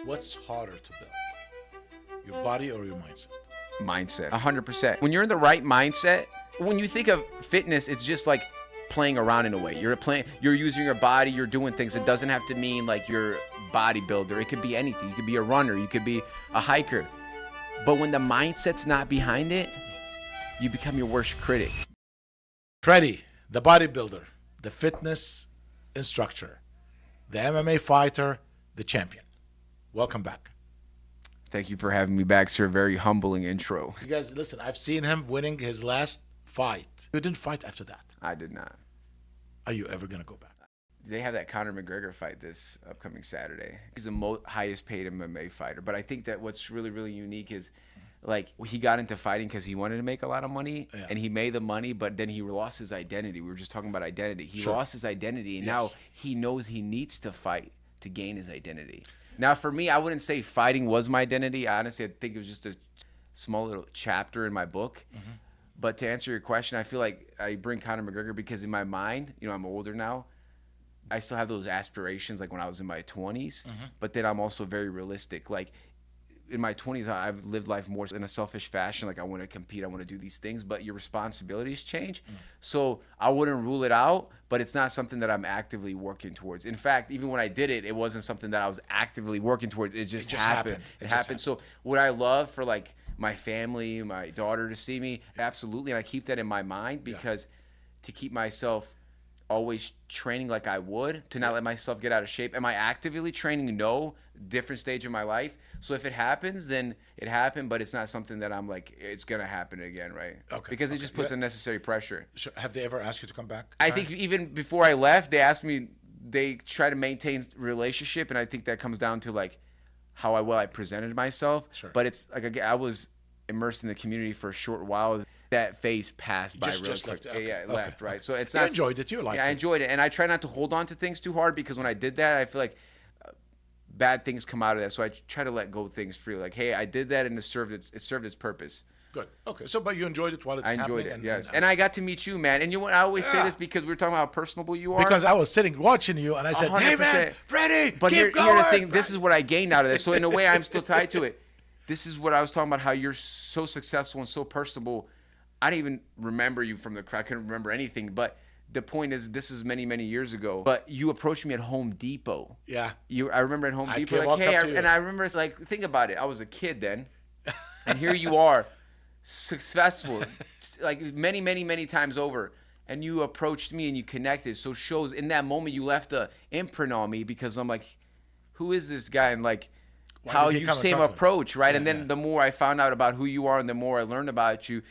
What's harder to build? Your body or your mindset? Mindset, 100%. When you're in the right mindset, when you think of fitness, it's just like playing around in a way. You're using your body, you're doing things. It doesn't have to mean like you're a bodybuilder. It could be anything. You could be a runner, you could be a hiker. But when the mindset's not behind it, you become your worst critic. Freddy, the bodybuilder, the fitness instructor, the MMA fighter, the champion. Welcome back. Thank you for having me back, sir. Very humbling intro. You guys, listen, I've seen him winning his last fight. You didn't fight after that. I did not. Are you ever going to go back? They have that Conor McGregor fight this upcoming Saturday. He's the highest paid MMA fighter. But I think that what's really, really unique is like he got into fighting because he wanted to make a lot of money, and he made the money, but then he lost his identity. We were just talking about identity. He lost his identity, and now he knows he needs to fight to gain his identity. Now, for me, I wouldn't say fighting was my identity. Honestly, I think it was just a small little chapter in my book. Mm-hmm. But to answer your question, I feel like I bring Conor McGregor because in my mind, you know, I'm older now. I still have those aspirations like when I was in my 20s, but then I'm also very realistic. Like in my 20s, I've lived life more in a selfish fashion. Like I want to compete, I want to do these things, but your responsibilities change. So I wouldn't rule it out, but it's not something that I'm actively working towards. In fact, even when I did it, it wasn't something that I was actively working towards. It just happened. It happened. So would I love for like my family, my daughter to see me? Absolutely. And I keep that in my mind because to keep myself always training like I would, to not let myself get out of shape. Am I actively training? No. Different stage of my life. So if it happens, then it happened, but it's not something that I'm like, it's going to happen again, right? Okay. Because it just puts unnecessary pressure. So have they ever asked you to come back? I think even before I left, they asked me, they try to maintain relationship, and I think that comes down to like how I presented myself. Sure. But it's like I was immersed in the community for a short while. That phase passed by really quick. Left. Okay. Left, right? So it's you not. Enjoyed it. You liked it. I enjoyed it, and I try not to hold on to things too hard because when I did that, I feel like bad things come out of that. So I try to let go of things freely. Like, hey, I did that, and it served its purpose. Good. Okay. So, but you enjoyed it while it's happening. I enjoyed it. Yes. And I got to meet you, man. And you know what? I always say this because we were talking about how personable you are. Because I was sitting watching you, and I said, 100%. "Hey, man, Freddy, but keep going." Here's the thing. Freddy. This is what I gained out of this. So in a way, I'm still tied to it. This is what I was talking about. How you're so successful and so personable. I didn't even remember you from the crowd. I couldn't remember anything. But the point is, this is many, many years ago. But you approached me at Home Depot. Yeah. I remember at Home Depot, like, hey, and I remember, like, think about it. I was a kid then, and here you are, successful, like many, many, many times over. And you approached me and you connected. So shows in that moment you left a imprint on me because I'm like, who is this guy? And like, how you same approach, right? And then the more I found out about who you are and the more I learned about you,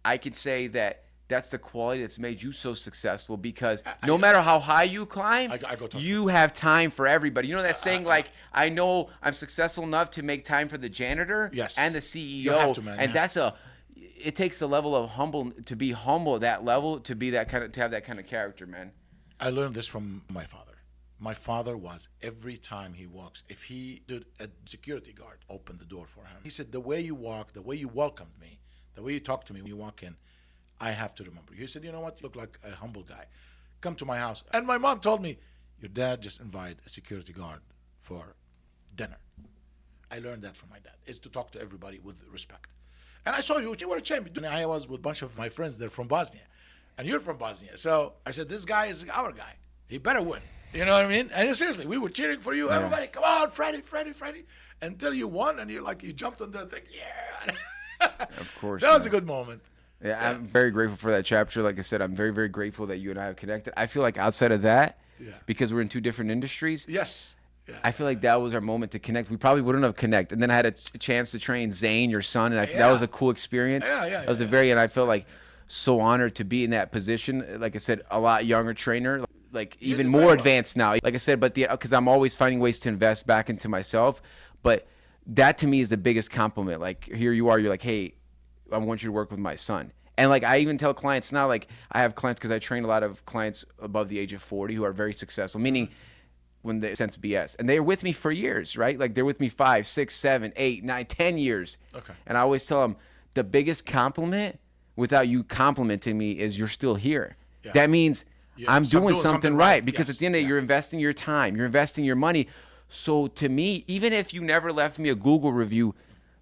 I could say that that's the quality that's made you so successful because no matter how high you climb, you have time for everybody. You know that saying, like, I know I'm successful enough to make time for the janitor and the CEO. You have to, man. And it takes a level of to be humble at that level, to be that kind of, to have that kind of character, man. I learned this from my father. My father was, every time he walks, if he did a security guard open the door for him, he said, the way you walk, the way you welcomed me, the way you talk to me when you walk in, I have to remember you. He said, you know what? You look like a humble guy. Come to my house. And my mom told me, your dad just invited a security guard for dinner. I learned that from my dad, is to talk to everybody with respect. And I saw you were a champion. I was with a bunch of my friends there from Bosnia. And you're from Bosnia. So I said, this guy is our guy. He better win. You know what I mean? And seriously, we were cheering for you. Everybody, come on, Freddy. Until you won, and you jumped on the thing. Yeah. Of course. That was a good moment. Yeah, I'm very grateful for that chapter. Like I said, I'm very, very grateful that you and I have connected. I feel like outside of that, because we're in two different industries. Yes. Yeah. I feel like that was our moment to connect. We probably wouldn't have connected. And then I had a chance to train Zane, your son, and that was a cool experience. That was and I felt like so honored to be in that position. Like I said, a lot younger trainer, like even more advanced now. Like I said, but because I'm always finding ways to invest back into myself. But that to me is the biggest compliment. Like here you are, you're like, hey, I want you to work with my son. And like I even tell clients now, like I have clients because I train a lot of clients above the age of 40 who are very successful, meaning when they sense BS. And they're with me for years, right? Like they're with me 5, 6, 7, 8, 9, 10 years. Okay. And I always tell them the biggest compliment without you complimenting me is you're still here. That means I'm doing something right because at the end of the day, you're investing your time, you're investing your money. So to me, even if you never left me a Google review,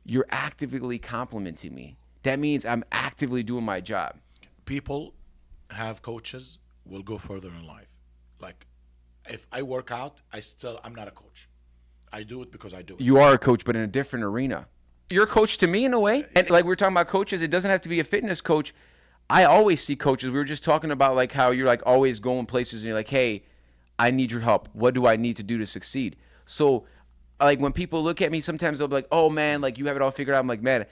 you're actively complimenting me. That means I'm actively doing my job. People have coaches will go further in life. Like, if I work out, I'm not a coach. I do it because I do it. You are a coach, but in a different arena. You're a coach to me in a way. And like we were talking about coaches, it doesn't have to be a fitness coach. I always see coaches. We were just talking about like how you're like always going places and you're like, hey, I need your help. What do I need to do to succeed? So like when people look at me, sometimes they'll be like, oh man, like you have it all figured out. I'm like, man,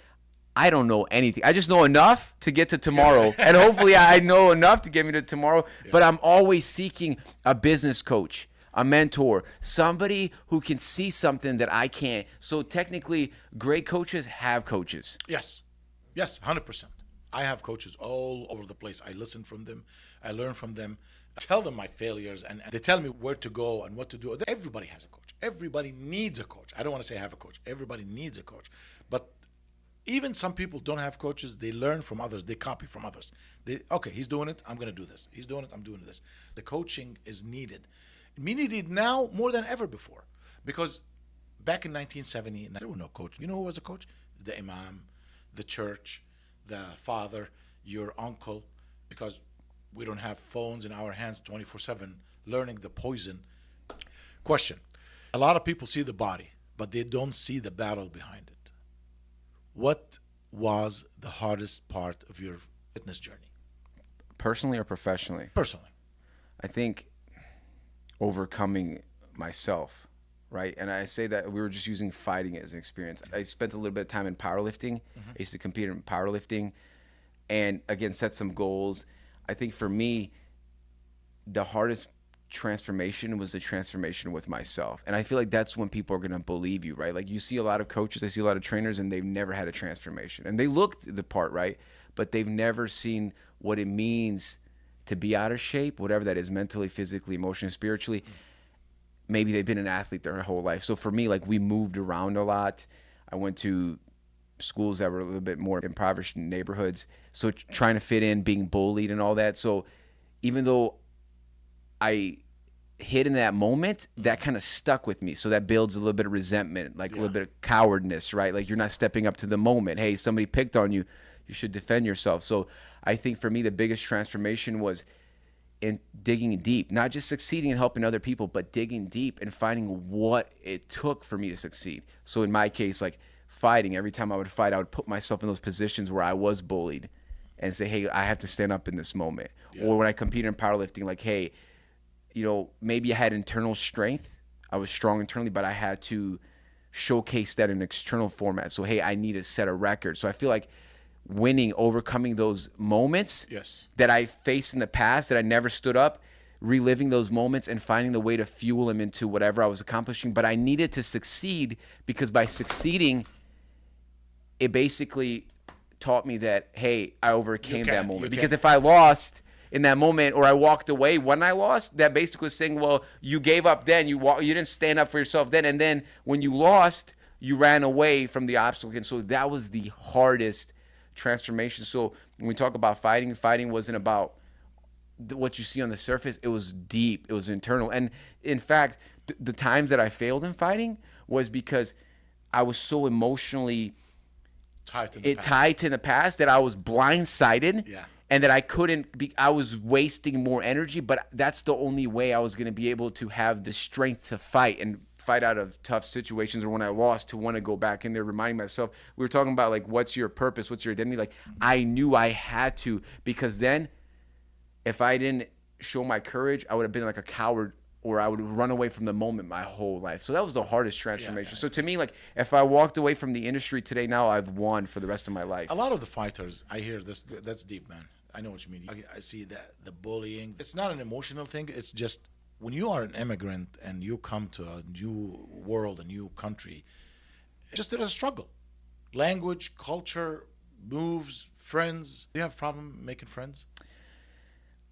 I don't know anything. I just know enough to get to tomorrow. And hopefully I know enough to get me to tomorrow. Yeah. But I'm always seeking a business coach, a mentor, somebody who can see something that I can't. So technically, great coaches have coaches. Yes. Yes, 100%. I have coaches all over the place. I listen from them. I learn from them. I tell them my failures, and they tell me where to go and what to do. Everybody has a coach. Everybody needs a coach. I don't want to say have a coach. Everybody needs a coach. But even some people don't have coaches. They learn from others. They copy from others. Okay, he's doing it. I'm going to do this. He's doing it. I'm doing this. The coaching is needed. Needed now more than ever before. Because back in 1970, there was no coach. You know who was a coach? The imam, the church, the father, your uncle. Because we don't have phones in our hands 24/7 learning the poison. Question. A lot of people see the body, but they don't see the battle behind it. What was the hardest part of your fitness journey? Personally or professionally? Personally. I think overcoming myself, right? And I say that we were just using fighting as an experience. I spent a little bit of time in powerlifting. I used to compete in powerlifting and, again, set some goals. I think for me, the hardest transformation was the transformation with myself. And I feel like that's when people are going to believe you, right? Like you see a lot of coaches, I see a lot of trainers, and they've never had a transformation. And they look the part, right? But they've never seen what it means to be out of shape, whatever that is, mentally, physically, emotionally, spiritually. Maybe they've been an athlete their whole life. So for me, like we moved around a lot. I went to schools that were a little bit more impoverished neighborhoods. So trying to fit in, being bullied and all that. So even though I hit in that moment, that kind of stuck with me. So that builds a little bit of resentment, like a little bit of cowardness, right? Like you're not stepping up to the moment. Hey, somebody picked on you. You should defend yourself. So I think for me, the biggest transformation was in digging deep, not just succeeding and helping other people, but digging deep and finding what it took for me to succeed. So in my case, like fighting, every time I would fight, I would put myself in those positions where I was bullied and say, hey, I have to stand up in this moment. Or when I competed in powerlifting, like, hey, you know, maybe I had internal strength. I was strong internally, but I had to showcase that in an external format. So, hey, I need to set a record. So I feel like winning, overcoming those moments that I faced in the past that I never stood up, reliving those moments and finding the way to fuel them into whatever I was accomplishing. But I needed to succeed because by succeeding, it basically taught me that, hey, I overcame that moment. Because if I lost in that moment, or I walked away when I lost, that basically was saying, well, you gave up then, you didn't stand up for yourself then, and then when you lost, you ran away from the obstacle. And so that was the hardest transformation. So when we talk about fighting wasn't about what you see on the surface. It was deep. It was internal. And in fact, the times that I failed in fighting was because I was so emotionally tied to the past that I was blindsided. And that I was wasting more energy, but that's the only way I was going to be able to have the strength to fight and fight out of tough situations, or when I lost, to want to go back in there, reminding myself. We were talking about, like, what's your purpose? What's your identity? Like, I knew I had to, because then if I didn't show my courage, I would have been like a coward, or I would run away from the moment my whole life. So that was the hardest transformation. So to me, like, if I walked away from the industry today, now I've won for the rest of my life. A lot of the fighters, I hear this, that's deep, man. I know what you mean. I see that the bullying, it's not an emotional thing. It's just when you are an immigrant and you come to a new world, a new country, just there's a struggle. Language, culture, moves, friends. Do you have a problem making friends?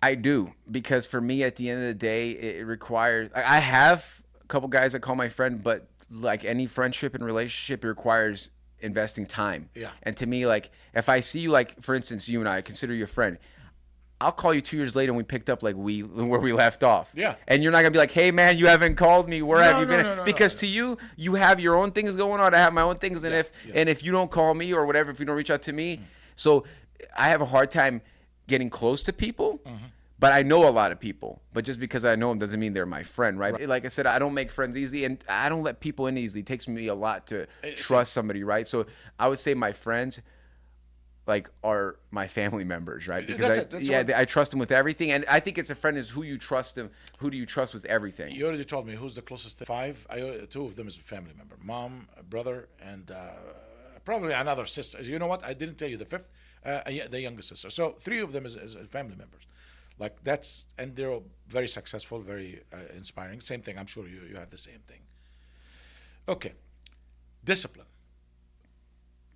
I do, because for me, at the end of the day, it requires, I have a couple guys I call my friend, but like any friendship and relationship, it requires investing time. And to me, like, if I see you, like, for instance, you and I consider you a friend, I'll call you 2 years later and we picked up like where we left off. Yeah. And you're not gonna be like, hey man, you haven't called me. Where have you been? No, Because to you, you have your own things going on. I have my own things. And if you don't call me or whatever, if you don't reach out to me, so I have a hard time getting close to people. But I know a lot of people. But just because I know them doesn't mean they're my friend, right? Like I said, I don't make friends easy, and I don't let people in easily. It takes me a lot to trust somebody, right? So I would say my friends like are my family members, right? Because I trust them with everything, and I think it's a friend is who you trust them. Who do you trust with everything? You already told me who's the closest. 5. Two of them is a family member, mom, brother, and probably another sister. You know what? I didn't tell you the 5th, the youngest sister. So 3 of them is family members. Like that's, and they're very successful, very inspiring. Same thing. I'm sure you have the same thing. Okay, discipline.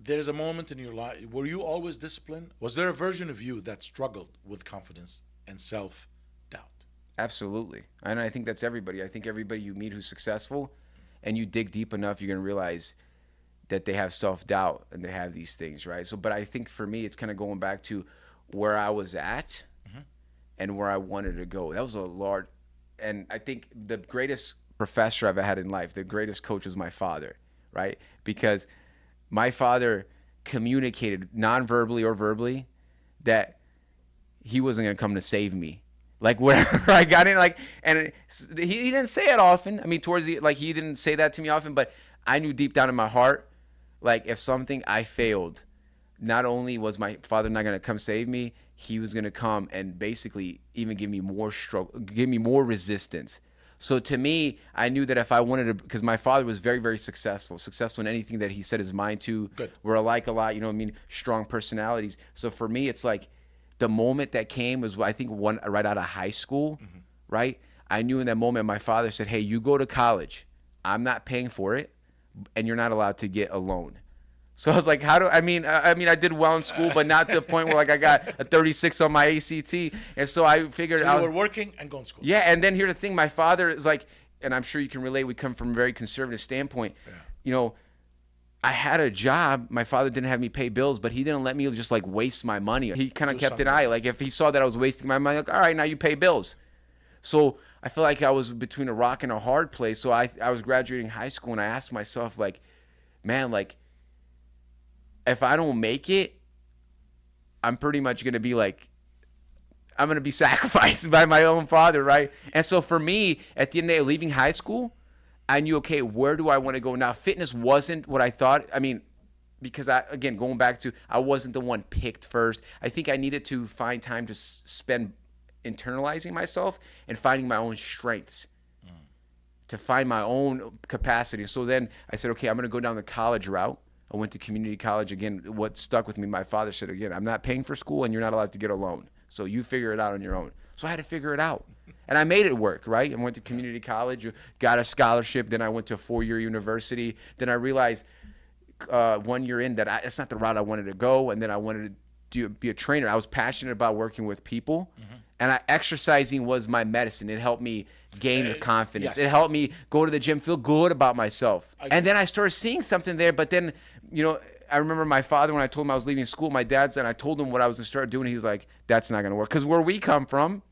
There is a moment in your life. Were you always disciplined? Was there a version of you that struggled with confidence and self-doubt? Absolutely. And I think that's everybody. I think everybody you meet who's successful and you dig deep enough, you're going to realize that they have self-doubt and they have these things, right? So, but I think for me, it's kind of going back to where I was at and where I wanted to go. That was a large, and I think the greatest professor I've had in life, the greatest coach was my father, right? Because my father communicated non-verbally or verbally that he wasn't going to come to save me. Like wherever I got in, like, and he didn't say it often. I mean, towards the, like, he didn't say that to me often, but I knew deep down in my heart, like, if something I failed, not only was my father not going to come save me, he was going to come and basically even give me more struggle, give me more resistance. So to me, I knew that if I wanted to, because my father was very, very successful in anything that he set his mind to. Good. We're alike a lot, you know what I mean? Strong personalities. So for me, it's like the moment that came was, I think, right out of high school, right? I knew in that moment, my father said, hey, you go to college. I'm not paying for it, and you're not allowed to get a loan. So I was like, I did well in school, but not to the point where like I got a 36 on my ACT. And so I figured out. So you were working and going to school. Yeah, and then here's the thing. My father is like, and I'm sure you can relate, we come from a very conservative standpoint. Yeah. You know, I had a job. My father didn't have me pay bills, but he didn't let me just like waste my money. He kind of kept an eye. Like if he saw that I was wasting my money, like, all right, now you pay bills. So I feel like I was between a rock and a hard place. So I was graduating high school, and I asked myself, like, man, like, if I don't make it, I'm pretty much going to be like, I'm going to be sacrificed by my own father, right? And so for me, at the end of the day, leaving high school, I knew, okay, where do I want to go now? Fitness wasn't what I thought. I mean, because again, going back to, I wasn't the one picked first. I think I needed to find time to spend internalizing myself and finding my own strengths, to find my own capacity. So then I said, okay, I'm going to go down the college route. I went to community college. Again, what stuck with me, my father said, again, I'm not paying for school and you're not allowed to get a loan. So you figure it out on your own. So I had to figure it out. And I made it work, right? I went to community college, got a scholarship. Then I went to a 4-year university. Then I realized 1 year in that that's not the route I wanted to go. And then I wanted to be a trainer. I was passionate about working with people. And exercising was my medicine. It helped me gain the confidence. Yes. It helped me go to the gym, feel good about myself. And then I started seeing something there. But then, you know, I remember my father, when I told him I was leaving school, my dad said, I told him what I was going to start doing. He was like, that's not going to work. Because where we come from,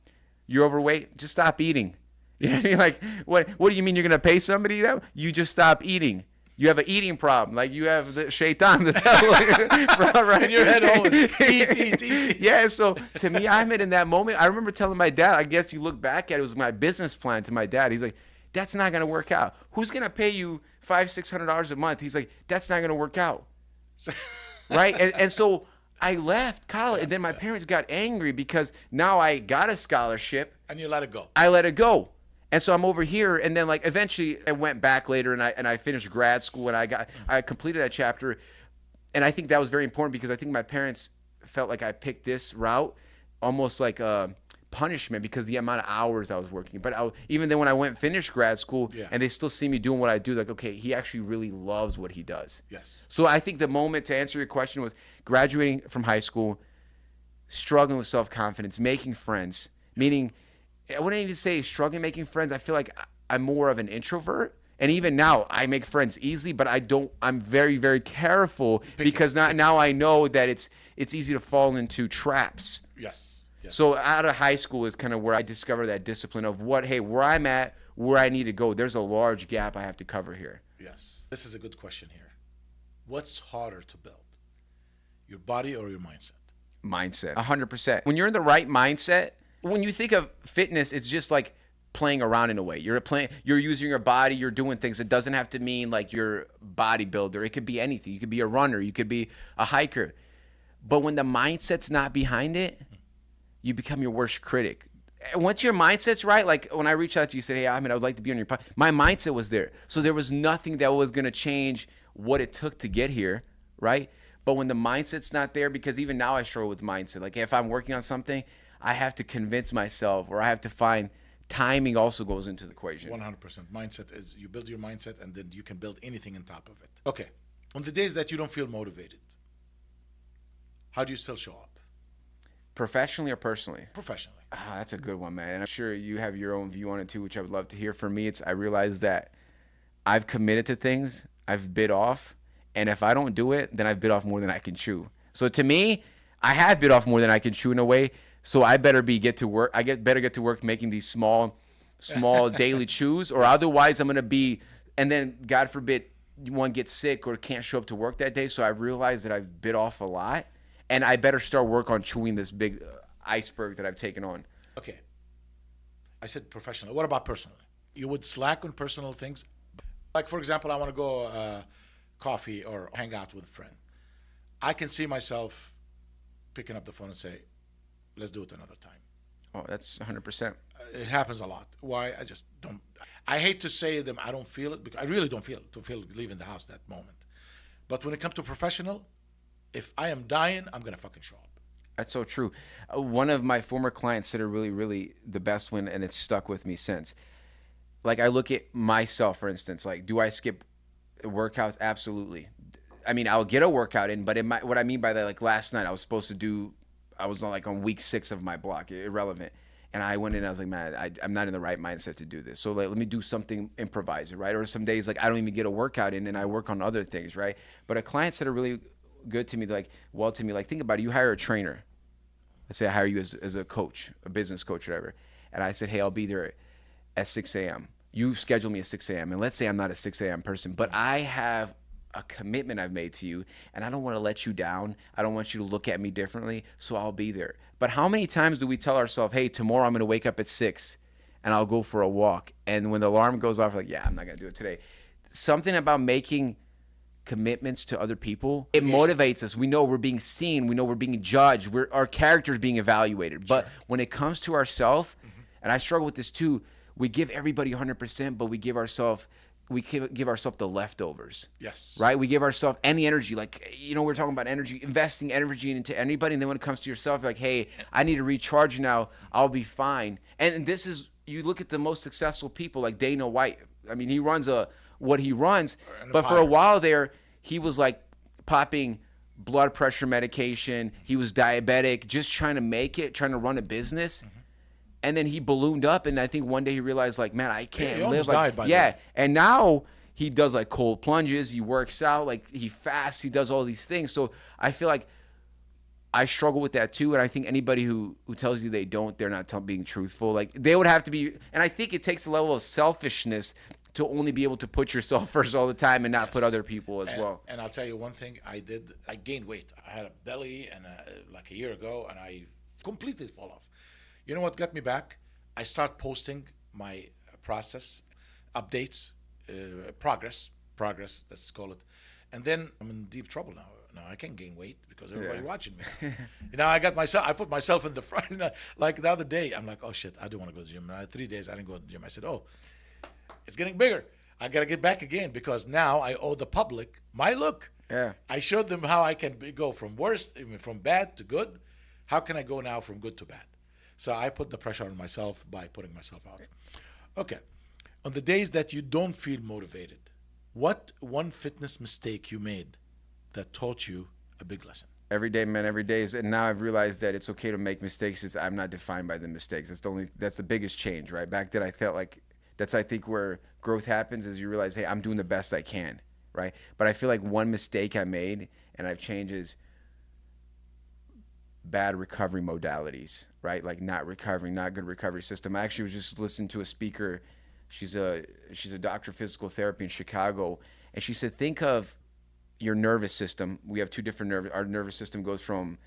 you're overweight, just stop eating. You know what I mean? Like, what do you mean you're going to pay somebody that? You just stop eating. You have an eating problem. Like you have the shaitan, the devil, right in your head always. Eat. Yeah, so to me, I'm in that moment. I remember telling my dad, I guess you look back at it, was my business plan to my dad. He's like, that's not going to work out. Who's going to pay you $500-600 a month? He's like, that's not going to work out. Right? And so I left college, and then my parents got angry because now I got a scholarship. And you let it go. I let it go. And so I'm over here, and then like eventually I went back later, and I finished grad school, and I completed that chapter, and I think that was very important because I think my parents felt like I picked this route almost like a punishment because the amount of hours I was working. But even then when I went and finished grad school, and they still see me doing what I do, like, okay, he actually really loves what he does. Yes. So I think the moment to answer your question was graduating from high school, struggling with self-confidence, making friends, meaning I wouldn't even say struggling making friends. I feel like I'm more of an introvert. And even now, I make friends easily, but I'm very, very careful because now I know that it's easy to fall into traps. Yes. So out of high school is kind of where I discovered that discipline of where I'm at, where I need to go. There's a large gap I have to cover here. Yes. This is a good question here. What's harder to build? Your body or your mindset? Mindset. 100%. When you're in the right mindset, when you think of fitness, it's just like playing around in a way. You're using your body, you're doing things. It doesn't have to mean like you're a bodybuilder. It could be anything. You could be a runner, you could be a hiker. But when the mindset's not behind it, you become your worst critic. Once your mindset's right, like when I reached out to you, said, hey, I would like to be on your podcast. My mindset was there. So there was nothing that was going to change what it took to get here, right? But when the mindset's not there, because even now I struggle with mindset. Like if I'm working on something, I have to convince myself, or I have to find timing also goes into the equation. 100%. Mindset is, you build your mindset and then you can build anything on top of it. Okay. On the days that you don't feel motivated, how do you still show up? Professionally or personally? Professionally. That's a good one, man. And I'm sure you have your own view on it too, which I would love to hear. For me, I realize that I've committed to things, I've bit off, and if I don't do it, then I've bit off more than I can chew. So to me, I have bit off more than I can chew in a way. So I better get to work. Better get to work making these small daily chews, or otherwise I'm gonna be. And then God forbid one gets sick or can't show up to work that day. So I realized that I've bit off a lot, and I better start work on chewing this big iceberg that I've taken on. Okay. I said professional. What about personally? You would slack on personal things, like for example, I want to go coffee or hang out with a friend. I can see myself picking up the phone and say, let's do it another time. Oh, that's 100%. It happens a lot. Why? I just don't. I hate to say them. I don't feel it because I really don't feel leaving the house that moment. But when it comes to professional, if I am dying, I'm gonna fucking show up. That's so true. One of my former clients said it really, really the best one, and it's stuck with me since. Like I look at myself, for instance. Like, do I skip workouts? Absolutely. I mean, I'll get a workout in, but what I mean by that, like last night, I was on week 6 of my block, irrelevant. And I went in and I was like, man, I'm not in the right mindset to do this. So like, let me do something improvised, right? Or some days like I don't even get a workout in and I work on other things, right? But a client said it really good to me, like think about it. You hire a trainer. Let's say I hire you as a coach, a business coach, whatever. And I said, hey, I'll be there at 6 a.m. You schedule me at 6 a.m. And let's say I'm not a 6 a.m. person, but I have a commitment I've made to you, and I don't want to let you down. I don't want you to look at me differently, so I'll be there. But how many times do we tell ourselves, hey, tomorrow I'm going to wake up at 6 and I'll go for a walk. And when the alarm goes off, like, yeah, I'm not going to do it today. Something about making commitments to other people, it motivates us. We know we're being seen. We know we're being judged. Our character is being evaluated. But when it comes to ourselves, and I struggle with this too, we give everybody 100%, but we give ourselves the leftovers. Yes. Right? We give ourselves any energy. Like, we're talking about energy, investing energy into anybody. And then when it comes to yourself, like, hey, I need to recharge now. I'll be fine. And this is, you look at the most successful people like Dana White. I mean, he runs what he runs. But for a while there, he was like popping blood pressure medication. He was diabetic, just trying to make it, trying to run a business. And then he ballooned up, and I think one day he realized, like, man, I can't live. Almost died by then. Then. And now he does like cold plunges. He works out, like he fasts. He does all these things. So I feel like I struggle with that too. And I think anybody who tells you they don't, they're not being truthful. Like they would have to be. And I think it takes a level of selfishness to only be able to put yourself first all the time and not put other people as well. And I'll tell you one thing I did. I gained weight. I had a belly and like a year ago, and I completely fall off. You know what got me back? I start posting my process, updates, progress, let's call it. And then I'm in deep trouble now. Now I can't gain weight because everybody's watching me. Now I put myself in the front. Like the other day, I'm like, oh shit, I don't want to go to the gym. 3 days I didn't go to the gym. I said, oh, it's getting bigger. I got to get back again because now I owe the public my look. Yeah. I showed them how I can go from from bad to good. How can I go now from good to bad? So I put the pressure on myself by putting myself out. Okay. On the days that you don't feel motivated, what one fitness mistake you made that taught you a big lesson? Every day, man, every day. And now I've realized that it's okay to make mistakes. I'm not defined by the mistakes. That's the biggest change, right? Back then I felt like that's, I think, where growth happens is you realize, hey, I'm doing the best I can, right? But I feel like one mistake I made and I've changed is bad recovery modalities, right? Like not recovering, not good recovery system. I actually was just listening to a speaker. She's a doctor of physical therapy in Chicago, and she said, think of your nervous system. We have two different nerves. Our nervous system goes from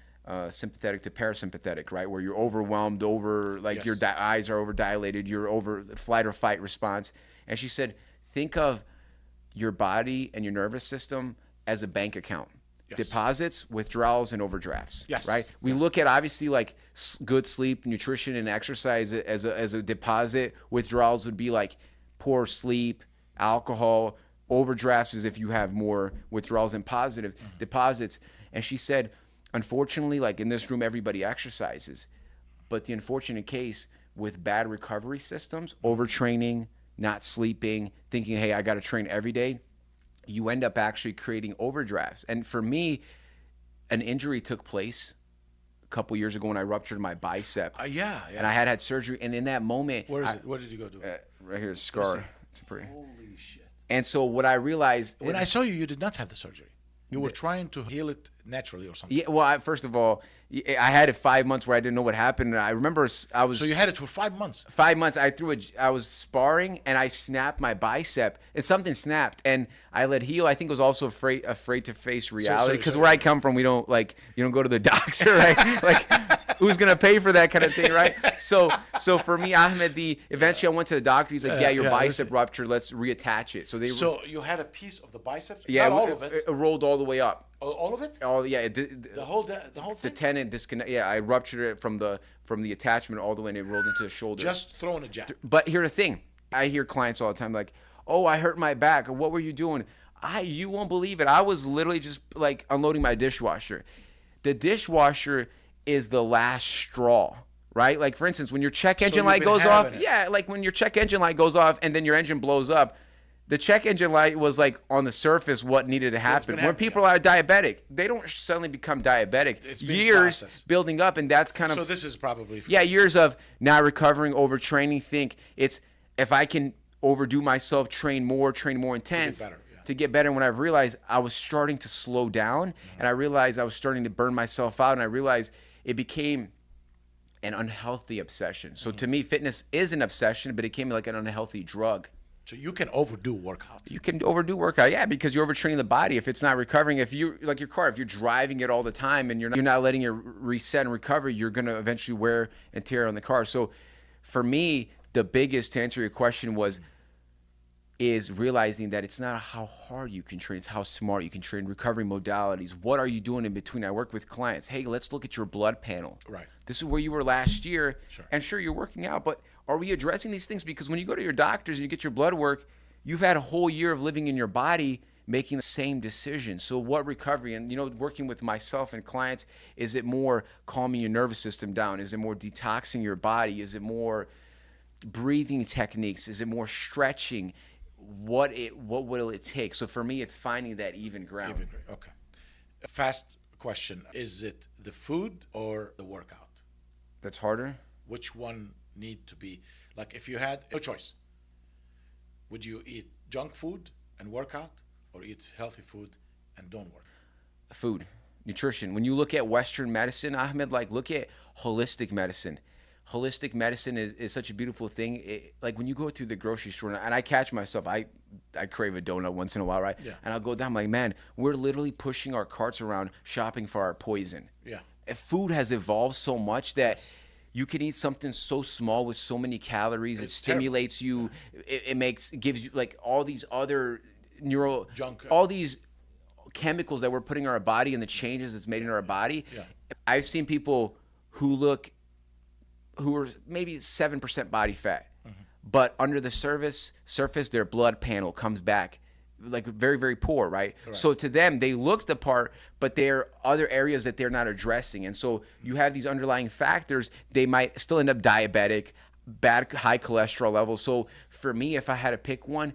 sympathetic to parasympathetic, right? Where you're overwhelmed, Yes. your eyes are over dilated, you're over flight or fight response. And she said, think of your body and your nervous system as a bank account. Yes. Deposits, withdrawals, and overdrafts. Yes. Right. We look at obviously like good sleep, nutrition, and exercise as a deposit. Withdrawals would be like poor sleep, alcohol. Overdrafts is if you have more withdrawals and positive deposits. And she said, unfortunately, like in this room, everybody exercises, but the unfortunate case with bad recovery systems, overtraining, not sleeping, thinking, hey, I got to train every day, you end up actually creating overdrafts. And for me, an injury took place a couple years ago when I ruptured my bicep. Yeah. And I had surgery. And in that moment, Where is it? Where did you go to? Right here, scar. It's pretty. Holy shit. And so what I realized When I saw you, you did not have the surgery. You were trying to heal it naturally or something. Yeah, well, first of all, I had it 5 months where I didn't know what happened. And I remember I was. So you had it for 5 months. 5 months. I was sparring and I snapped my bicep, and something snapped, and I let heal. I think I was also afraid to face reality, because where I come from, we don't you don't go to the doctor, right? Like, who's gonna pay for that kind of thing, right? So for me, Ahmed, eventually I went to the doctor. He's like, your bicep ruptured. Let's reattach it. So you had a piece of the biceps. Yeah, not all of it. It rolled all the way up. All of it? Oh yeah, The whole thing. the tendon disconnect. Yeah, I ruptured it from the attachment all the way, and it rolled into the shoulder. Just throwing a jab. But here's the thing: I hear clients all the time like, "Oh, I hurt my back. What were you doing?" You won't believe it. I was literally just like unloading my dishwasher. The dishwasher is the last straw, right? Like for instance, when your check engine light goes off, like when your check engine light goes off and then your engine blows up. The check engine light was like on the surface what needed to happen. When people are diabetic, they don't suddenly become diabetic. It's years processed. Building up, and that's kind of. So this is probably. Years of not recovering, overtraining. Think it's if I can overdo myself, train more intense. To get better. When I've realized I was starting to slow down, and I realized I was starting to burn myself out, and I realized it became an unhealthy obsession. So to me, fitness is an obsession, but it became like an unhealthy drug. So you can overdo workout. You can overdo workout, yeah, because you're overtraining the body. If it's not recovering, if you like your car, if you're driving it all the time and you're not letting it reset and recover, you're gonna eventually wear and tear on the car. So, for me, the biggest to answer your question is realizing that it's not how hard you can train, it's how smart you can train. Recovery modalities. What are you doing in between? I work with clients. Hey, let's look at your blood panel. Right. This is where you were last year. Sure. And sure, you're working out, but are we addressing these things? Because when you go to your doctors and you get your blood work, you've had a whole year of living in your body making the same decision. So what recovery, and working with myself and clients, is it more calming your nervous system down? Is it more detoxing your body? Is it more breathing techniques? Is it more stretching? What will it take? So for me, it's finding that even ground. Okay. Fast question. Is it the food or the workout? That's harder? Which one need to be, like if you had a choice, would you eat junk food and work out, or eat healthy food and don't work? Food, nutrition. When you look at Western medicine, Ahmed, like look at holistic medicine. Holistic medicine is such a beautiful thing. Like when you go through the grocery store, and I catch myself, I crave a donut once in a while, right? Yeah. And I'll go down, I'm like, man, we're literally pushing our carts around shopping for our poison. Yeah. Food has evolved so much that you can eat something so small with so many calories. It stimulates you. It gives you like all these other junk, all these chemicals that we're putting in our body and the changes it's made in our body. Yeah. I've seen people who are maybe 7% body fat, but under the surface, their blood panel comes back like very, very poor, right? Correct. So to them, they look the part, but there are other areas that they're not addressing. And so you have these underlying factors. They might still end up diabetic, bad high cholesterol levels. So for me, if I had to pick one,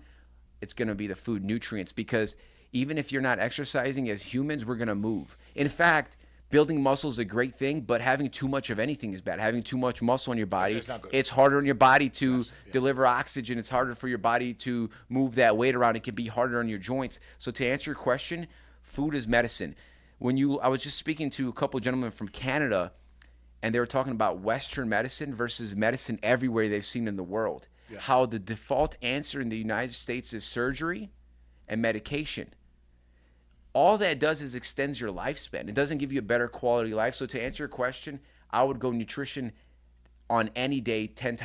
it's going to be the food nutrients, because even if you're not exercising, as humans, we're going to move. In fact, building muscle is a great thing, but having too much of anything is bad. Having too much muscle in your body, it's harder on your body to deliver oxygen. It's harder for your body to move that weight around. It can be harder on your joints. So to answer your question, food is medicine. I was just speaking to a couple gentlemen from Canada, and they were talking about Western medicine versus medicine everywhere they've seen in the world. Yes. How the default answer in the United States is surgery and medication. All that does is extends your lifespan. It doesn't give you a better quality life. So to answer your question, I would go nutrition on any day 10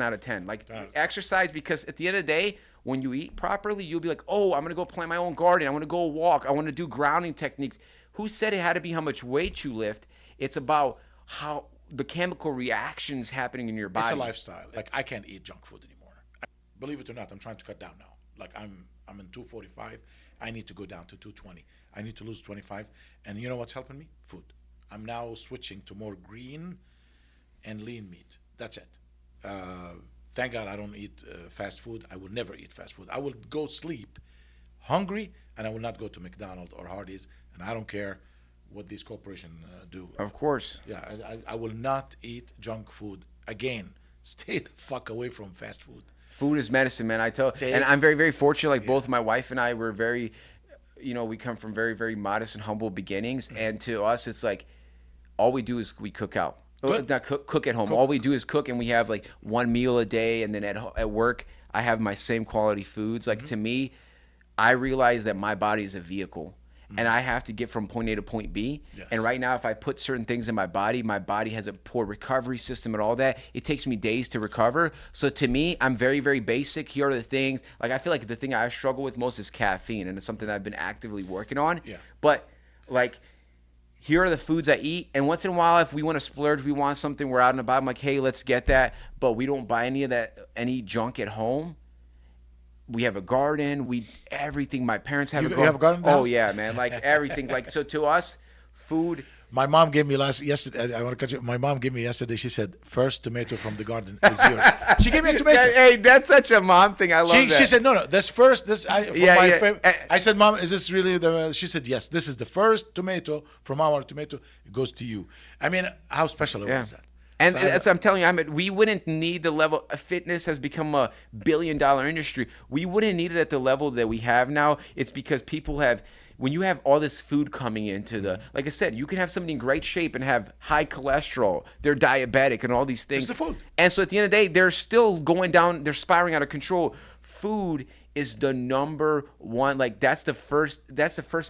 out of 10. Like exercise, because at the end of the day, when you eat properly, you'll be like, oh, I'm going to go plant my own garden. I want to go walk. I want to do grounding techniques. Who said it had to be how much weight you lift? It's about how the chemical reactions happening in your body. It's a lifestyle. Like, I can't eat junk food anymore. Believe it or not, I'm trying to cut down now. Like, I'm in 245. I need to go down to 220. I need to lose 25. And you know what's helping me? Food. I'm now switching to more green and lean meat. That's it. Thank God I don't eat fast food. I will never eat fast food. I will go sleep hungry, and I will not go to McDonald's or Hardee's, and I don't care what these corporations do. Of course. Yeah, I will not eat junk food again. Stay the fuck away from fast food. Food is medicine, man. And I'm very, very fortunate. Like both my wife and I were very, we come from very, very modest and humble beginnings. Mm-hmm. And to us, it's like all we do is we cook out. Good. Not cook at home. All we do is cook, and we have like one meal a day. And then at work, I have my same quality foods. Like to me, I realize that my body is a vehicle. And I have to get from point A to point B. Yes. And right now, if I put certain things in my body has a poor recovery system and all that. It takes me days to recover. So to me, I'm very, very basic. Here are the things. Like, I feel like the thing I struggle with most is caffeine. And it's something that I've been actively working on. Yeah. But, like, here are the foods I eat. And once in a while, if we want to splurge, we want something, we're out and about, I'm like, hey, let's get that. But we don't buy any junk at home. We have a garden. Everything. My parents have a garden. You have a garden? Oh yeah, man. Like everything. Like, so to us, food. My mom gave me yesterday. I want to cut you. My mom gave me yesterday. She said, "First tomato from the garden is yours." She gave me a tomato. Hey, that's such a mom thing. I love that. She said, "No. This first. I said, Mom, is this really the?" She said, "Yes. This is the first tomato from our tomato. It goes to you." I mean, how special was that? And so I'm telling you, we wouldn't need the level. Fitness has become a billion-dollar industry. We wouldn't need it at the level that we have now. It's because people have, when you have all this food coming into like I said, you can have somebody in great shape and have high cholesterol. They're diabetic and all these things. It's the food. And so at the end of the day, they're still going down. They're spiraling out of control. Food is the number one. Like that's the first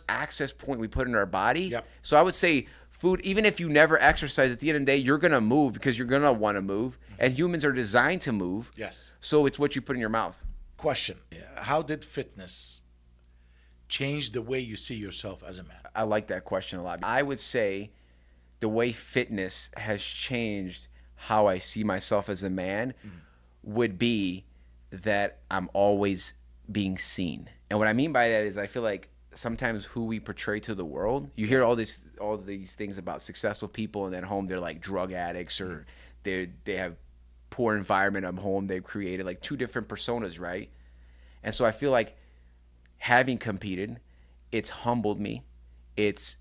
access point we put in our body. Yep. So I would say, food, even if you never exercise, at the end of the day, you're going to move because you're going to want to move. And humans are designed to move. Yes. So it's what you put in your mouth. Question. How did fitness change the way you see yourself as a man? I like that question a lot. I would say the way fitness has changed how I see myself as a man would be that I'm always being seen. And what I mean by that is I feel like sometimes who we portray to the world, you hear all these things about successful people, and at home they're like drug addicts, or they have poor environment at home they've created, like two different personas, right? And so I feel like having competed, it's humbled me, it's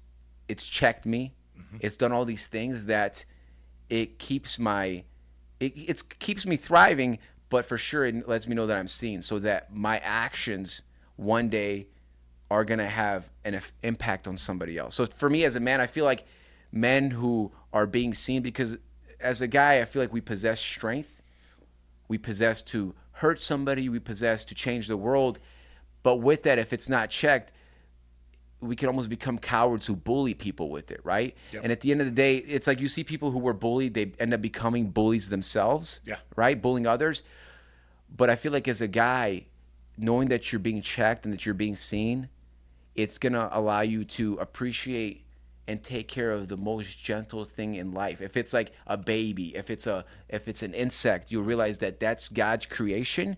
checked me, it's done all these things that it keeps me thriving, but for sure it lets me know that I'm seen, so that my actions one day are going to have an impact on somebody else. So for me as a man, I feel like men who are being seen, because as a guy, I feel like we possess strength. We possess to hurt somebody. We possess to change the world. But with that, if it's not checked, we can almost become cowards who bully people with it, right? Yep. And at the end of the day, it's like you see people who were bullied, they end up becoming bullies themselves, right? Bullying others. But I feel like as a guy, knowing that you're being checked and that you're being seen, it's going to allow you to appreciate and take care of the most gentle thing in life. If it's like a baby, if it's an insect, you'll realize that that's God's creation.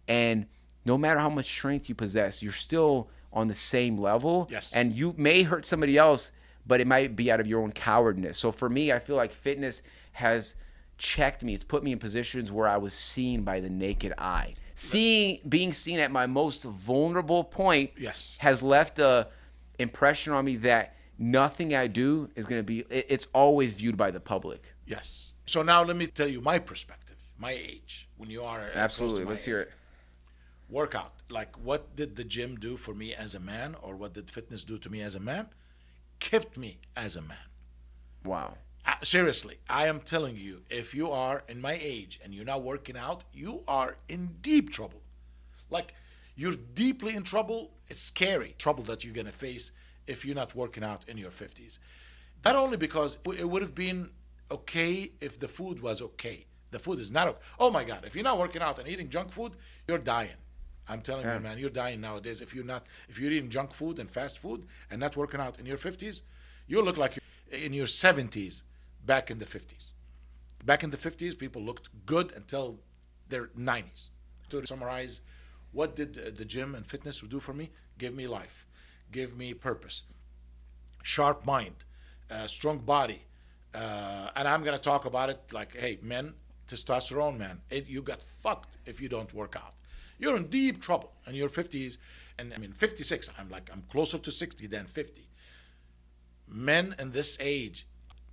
And no matter how much strength you possess, you're still on the same level. Yes. And you may hurt somebody else, but it might be out of your own cowardness. So for me, I feel like fitness has checked me. It's put me in positions where I was seen by the naked eye. Being seen at my most vulnerable point has left a impression on me that nothing I do is going to be, it's always viewed by the public. Yes. So now let me tell you my perspective, my age, when you are absolutely, let's hear it. Workout, like what did the gym do for me as a man, or what did fitness do to me as a man? kept me as a man. Wow. Seriously, I am telling you, if you are in my age and you're not working out, you are in deep trouble. Like, you're deeply in trouble. It's scary trouble that you're going to face if you're not working out in your 50s. Not only because it would have been okay if the food was okay. The food is not okay. Oh my God, if you're not working out and eating junk food, you're dying. I'm telling you, man, you're dying nowadays. If you're eating junk food and fast food and not working out in your 50s, you look like you're in your 70s back in the 50s. Back in the 50s, people looked good until their 90s. To summarize, what did the gym and fitness do for me? Give me life, give me purpose, sharp mind, strong body. And I'm going to talk about it like, hey, men, testosterone, man, you got fucked if you don't work out. You're in deep trouble in your 50s. And I mean, 56, I'm closer to 60 than 50. Men in this age,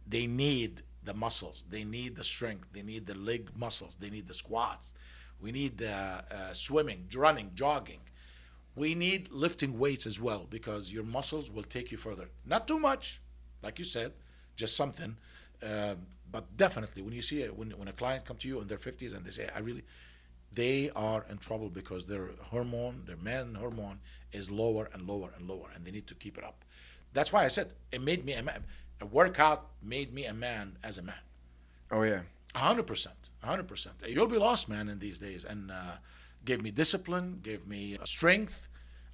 they need the muscles. They need the strength. They need the leg muscles. They need the squats. We need swimming, running, jogging. We need lifting weights as well, because your muscles will take you further. Not too much, like you said, just something. But definitely, when you see it, when a client comes to you in their 50s and they say, they are in trouble because their man hormone is lower and lower and lower, and they need to keep it up. That's why I said it made me a man. A workout made me a man as a man. Oh yeah. 100%. 100%. You'll be lost, man, in these days. And gave me discipline, gave me strength.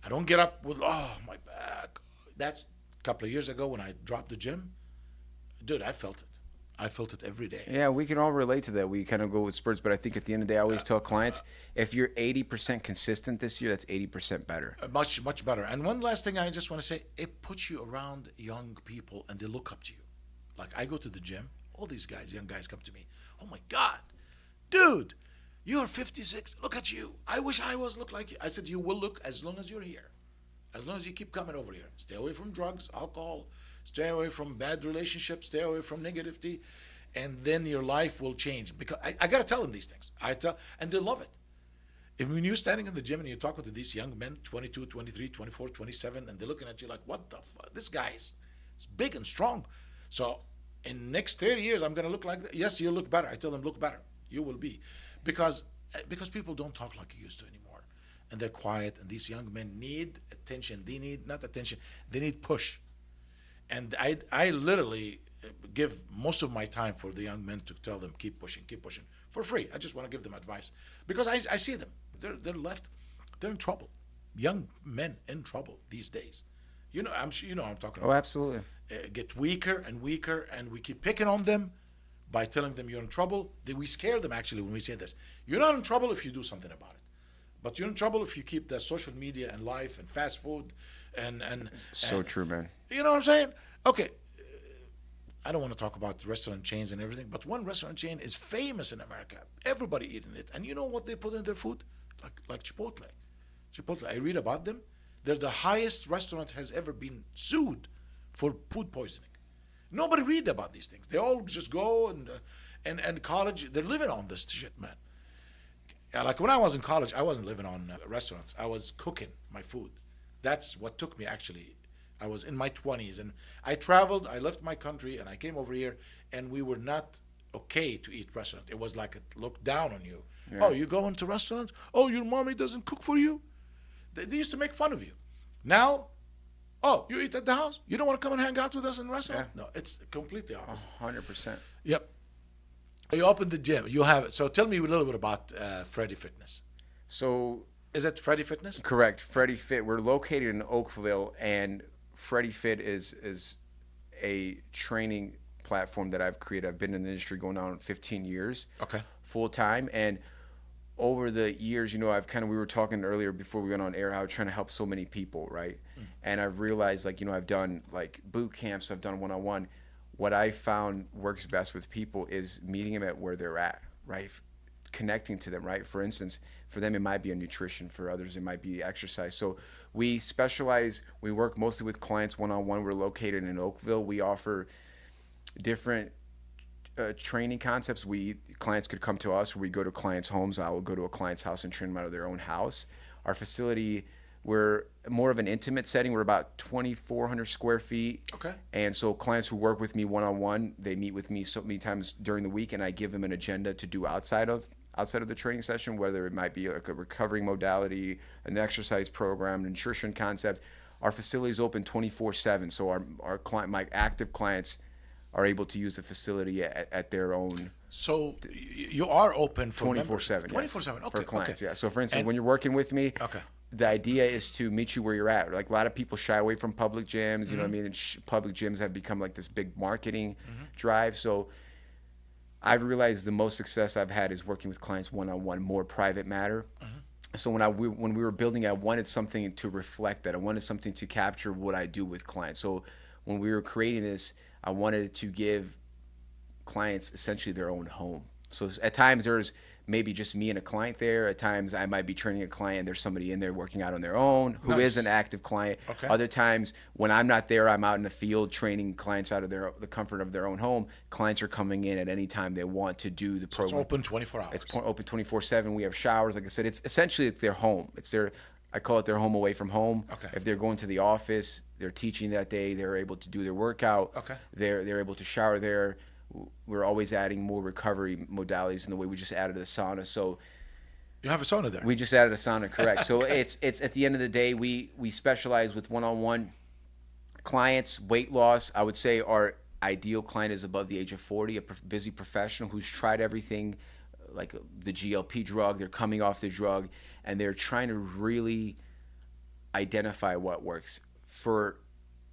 I don't get up with, my back. That's a couple of years ago when I dropped the gym. Dude, I felt it. I felt it every day. Yeah, we can all relate to that. We kind of go with spurts, but I think at the end of the day, I always tell clients, if you're 80% consistent this year, that's 80% better. Much, much better. And one last thing I just want to say, it puts you around young people and they look up to you. Like, I go to the gym, all these guys, young guys come to me. Oh my God, dude, you're 56. Look at you. I wish I looked like you. I said, you will look as long as you're here. As long as you keep coming over here. Stay away from drugs, alcohol. Stay away from bad relationships. Stay away from negativity. And then your life will change. Because I got to tell them these things. And they love it. If when you're standing in the gym and you're talking to these young men, 22, 23, 24, 27, and they're looking at you like, what the fuck? This guy's big and strong. So in next 30 years, I'm going to look like that. Yes, you'll look better. I tell them, look better. You will be. Because people don't talk like you used to anymore. And they're quiet. And these young men need attention. They need, not attention, they need push. And I literally give most of my time for the young men to tell them, keep pushing for free. I just want to give them advice because I see them. They're left. They're in trouble. Young men in trouble these days. You know, I'm sure you know what I'm talking about. Oh, absolutely. Get weaker and weaker, and we keep picking on them by telling them you're in trouble. We scare them actually when we say this. You're not in trouble if you do something about it, but you're in trouble if you keep the social media and life and fast food and so true, man. You know what I'm saying? Okay. I don't want to talk about restaurant chains and everything, but one restaurant chain is famous in America. Everybody eating it. And you know what they put in their food? Like Chipotle. Chipotle, I read about them. They're the highest restaurant has ever been sued for food poisoning. Nobody read about these things. They all just go and college, they're living on this shit, man. Like when I was in college, I wasn't living on restaurants. I was cooking my food. That's what took me actually. I was in my 20s and I traveled, I left my country and I came over here and we were not okay to eat restaurant. It was like it looked down on you. Yeah. Oh, you go into restaurants? Oh, your mommy doesn't cook for you? They used to make fun of you. Now, oh, you eat at the house? You don't want to come and hang out with us in the restaurant? Yeah. No, it's completely opposite. 100%. Yep. You opened the gym. You have it. So tell me a little bit about Freddy Fitness. So, is it Freddy Fitness? Correct. Freddy Fit. We're located in Oakville, and Freddy Fit is a training platform that I've created. I've been in the industry going on 15 years. Okay. Full time. And over the years, you know, we were talking earlier before we went on air, how I'm trying to help so many people, right? And I've realized, like, you know, I've done like boot camps, I've done one-on-one. What I found works best with people is meeting them at where they're at, right? Connecting to them, right? For instance, for them it might be a nutrition, for others it might be exercise. So we specialize, we work mostly with clients one-on-one. We're located in Oakville. We offer different training concepts. Clients could come to us, or we go to clients' homes. I will go to a client's house and train them out of their own house. Our facility, We're more of an intimate setting. We're about 2,400 square feet. Okay. And so clients who work with me one-on-one, they meet with me so many times during the week, and I give them an agenda to do outside of the training session, whether it might be like a recovering modality, an exercise program, an nutrition concept. Our facility is open 24/7, so our client, my active clients, are able to use the facility at their own. So you are open for 24/7. 24/7. Okay. For clients, okay. yeah. So for instance, And- when you're working with me, Okay. the idea is to meet you where you're at. Like a lot of people shy away from public gyms. You know what I mean? And public gyms have become like this big marketing drive. So I've realized the most success I've had is working with clients one-on-one, more private matter. So when we were building, I wanted something to reflect that. I wanted something to capture what I do with clients. So when we were creating this, I wanted to give clients essentially their own home. So at times there's maybe just me and a client there. At times I might be training a client. There's somebody in there working out on their own who is Nice. an active client. Okay. Other times when I'm not there, I'm out in the field training clients out of the comfort of their own home. Clients are coming in at any time they want to do the It's program. open 24 hours. It's open 24/7. We have showers. Like I said, it's essentially their home. It's their, I call it their home away from home. Okay. If they're going to the office, they're teaching that day, they're able to do their workout. Okay. They're able to shower there. We're always adding more recovery modalities in the way we just added a sauna. So You have a sauna there. we just added a sauna, correct. So it's at the end of the day, we specialize with one-on-one clients, weight loss. I would say our ideal client is above the age of 40, a busy professional who's tried everything, like the GLP drug. They're coming off the drug, and they're trying to really identify what works. For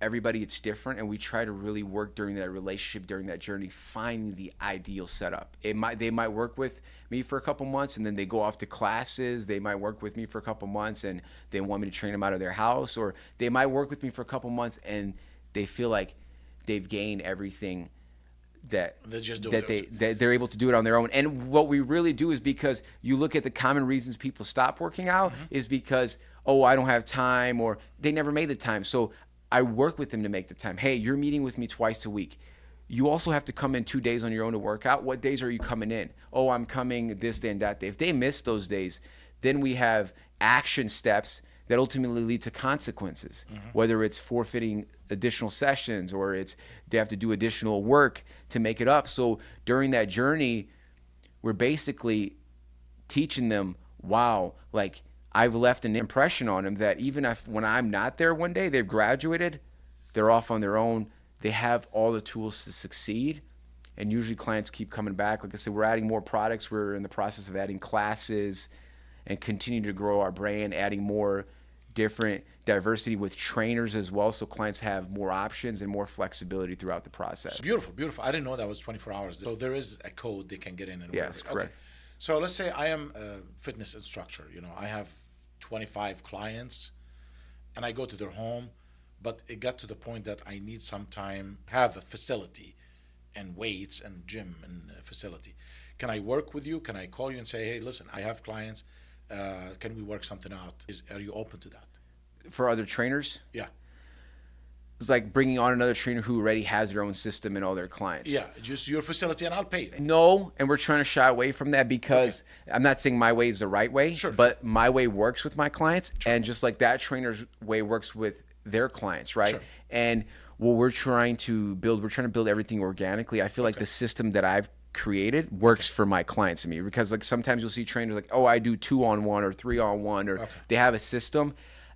everybody, it's different, and we try to really work during that relationship, during that journey, finding the ideal setup. They might work with me for a couple months, and then they go off to classes. They might work with me for a couple months, and they want me to train them out of their house, or they might work with me for a couple months, and they feel like they've gained everything that They just do that it. they're able to do it on their own. And what we really do is, because you look at the common reasons people stop working out, is because, oh, I don't have time, or they never made the time. So I work with them to make the time. Hey, you're meeting with me twice a week. You also have to come in 2 days on your own to work out. What days are you coming in? Oh, I'm coming this day and that day. If they miss those days, then we have action steps that ultimately lead to consequences, whether it's forfeiting additional sessions or it's they have to do additional work to make it up. So during that journey, we're basically teaching them, wow, like I've left an impression on them that even if when I'm not there one day, they've graduated, they're off on their own, they have all the tools to succeed. And usually clients keep coming back. Like I said, we're adding more products. We're in the process of adding classes and continue to grow our brand, adding more different diversity with trainers as well, so clients have more options and more flexibility throughout the process. It's beautiful, beautiful. I didn't know that was 24 hours. So there is a code they can get in and work. Yes, correct. Okay. So let's say I am a fitness instructor. You know, I have 25 clients, and I go to their home, but it got to the point that I need some time, have a facility and weights and gym and facility. Can I work with you? Can I call you and say, hey, listen, I have clients. Can we work something out? Are you open to that? For other trainers, Yeah. it's like bringing on another trainer who already has their own system and all their clients. Yeah, just your facility and I'll pay you. No, and we're trying to shy away from that because I'm not saying my way is the right way, Sure. but my way works with my clients, and just like that trainer's way works with their clients, right? Sure. And what we're trying to build everything organically. I feel like the system that I've created works for my clients and me, because like sometimes you'll see trainers like, oh, I do 2-on-1 or 3-on-1, or they have a system,